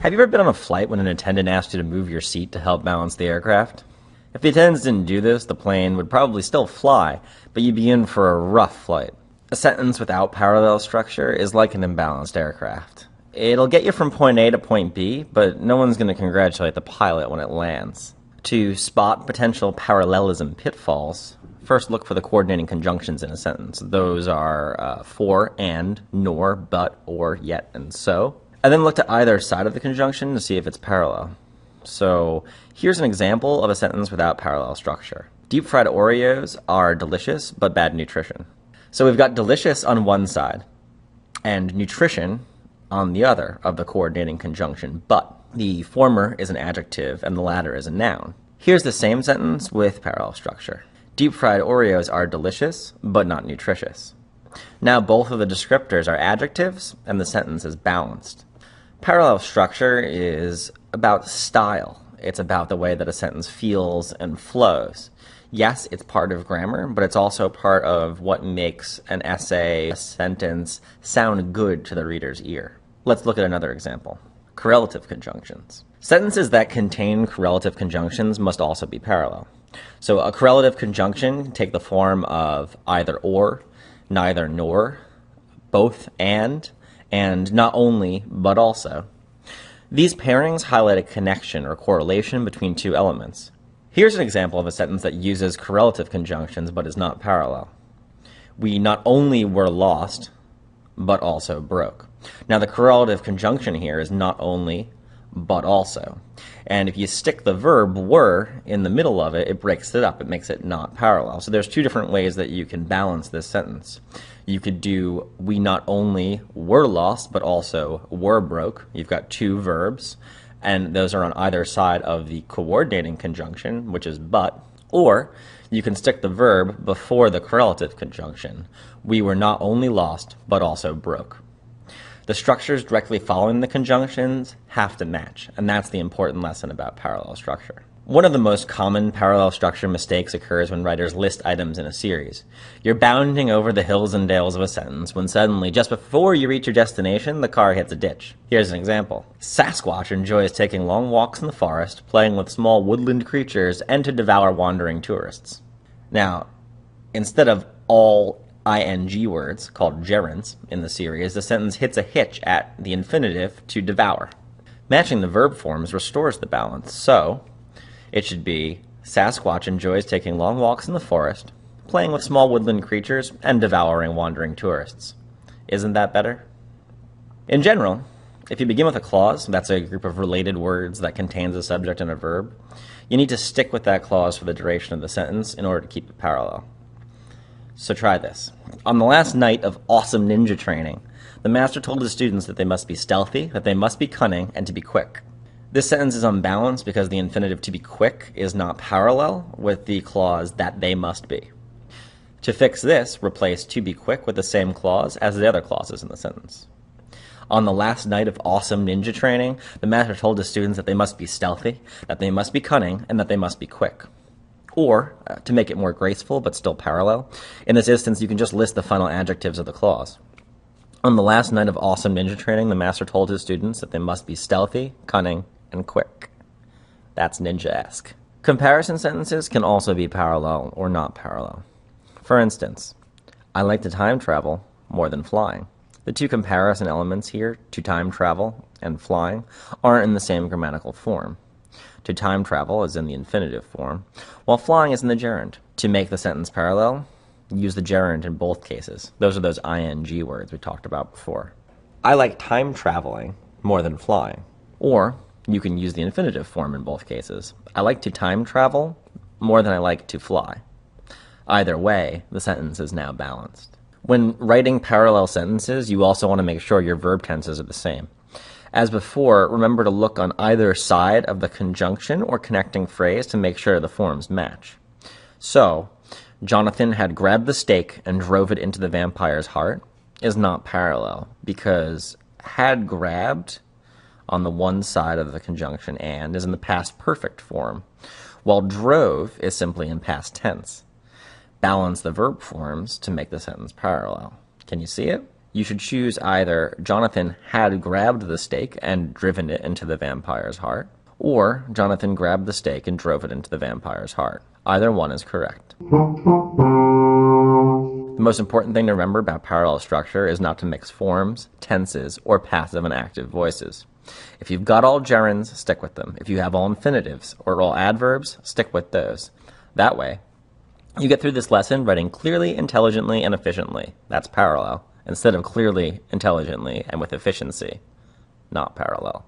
Have you ever been on a flight when an attendant asked you to move your seat to help balance the aircraft? If the attendants didn't do this, the plane would probably still fly, but you'd be in for a rough flight. A sentence without parallel structure is like an imbalanced aircraft. It'll get you from point A to point B, but no one's going to congratulate the pilot when it lands. To spot potential parallelism pitfalls, first look for the coordinating conjunctions in a sentence. Those are for, and, nor, but, or, yet, and so. And then look to either side of the conjunction to see if it's parallel. So here's an example of a sentence without parallel structure. Deep fried Oreos are delicious, but bad nutrition. So we've got delicious on one side and nutrition on the other of the coordinating conjunction, but the former is an adjective and the latter is a noun. Here's the same sentence with parallel structure. Deep fried Oreos are delicious, but not nutritious. Now both of the descriptors are adjectives and the sentence is balanced. Parallel structure is about style. It's about the way that a sentence feels and flows. Yes, it's part of grammar, but it's also part of what makes an essay, a sentence, sound good to the reader's ear. Let's look at another example. Correlative conjunctions. Sentences that contain correlative conjunctions must also be parallel. So a correlative conjunction can take the form of either or, neither nor, both and not only, but also. These pairings highlight a connection or correlation between two elements. Here's an example of a sentence that uses correlative conjunctions but is not parallel. We not only were lost, but also broke. Now the correlative conjunction here is not only, but also. And if you stick the verb were in the middle of it, it breaks it up. It makes it not parallel. So there's two different ways that you can balance this sentence. You could do we not only were lost, but also were broke. You've got two verbs, and those are on either side of the coordinating conjunction, which is but. Or you can stick the verb before the correlative conjunction. We were not only lost, but also broke. The structures directly following the conjunctions have to match, and that's the important lesson about parallel structure. One of the most common parallel structure mistakes occurs when writers list items in a series. You're bounding over the hills and dales of a sentence when suddenly, just before you reach your destination, the car hits a ditch. Here's an example. Sasquatch enjoys taking long walks in the forest, playing with small woodland creatures, and to devour wandering tourists. Now, instead of all ing words, called gerunds, in the series, the sentence hits a hitch at the infinitive to devour. Matching the verb forms restores the balance, so it should be Sasquatch enjoys taking long walks in the forest, playing with small woodland creatures, and devouring wandering tourists. Isn't that better? In general, if you begin with a clause, that's a group of related words that contains a subject and a verb, you need to stick with that clause for the duration of the sentence in order to keep it parallel. So try this. On the last night of awesome ninja training, the master told his students that they must be stealthy, that they must be cunning, and to be quick. This sentence is unbalanced because the infinitive to be quick is not parallel with the clause that they must be. To fix this, replace to be quick with the same clause as the other clauses in the sentence. On the last night of awesome ninja training, the master told his students that they must be stealthy, that they must be cunning, and that they must be quick. Or, to make it more graceful but still parallel, in this instance you can just list the final adjectives of the clause. On the last night of awesome ninja training, the master told his students that they must be stealthy, cunning, and quick. That's ninja-esque. Comparison sentences can also be parallel or not parallel. For instance, I like to time travel more than flying. The two comparison elements here, to time travel and flying, aren't in the same grammatical form. To time travel is in the infinitive form, while flying is in the gerund. To make the sentence parallel, use the gerund in both cases. Those are those ing words we talked about before. I like time traveling more than flying. Or you can use the infinitive form in both cases. I like to time travel more than I like to fly. Either way, the sentence is now balanced. When writing parallel sentences, you also want to make sure your verb tenses are the same. As before, remember to look on either side of the conjunction or connecting phrase to make sure the forms match. So, Jonathan had grabbed the stake and drove it into the vampire's heart is not parallel because had grabbed on the one side of the conjunction and is in the past perfect form, while drove is simply in past tense. Balance the verb forms to make the sentence parallel. Can you see it? You should choose either Jonathan had grabbed the stake and driven it into the vampire's heart, or Jonathan grabbed the stake and drove it into the vampire's heart. Either one is correct. The most important thing to remember about parallel structure is not to mix forms, tenses, or passive and active voices. If you've got all gerunds, stick with them. If you have all infinitives or all adverbs, stick with those. That way, you get through this lesson writing clearly, intelligently, and efficiently. That's parallel, instead of clearly, intelligently, and with efficiency. Not parallel.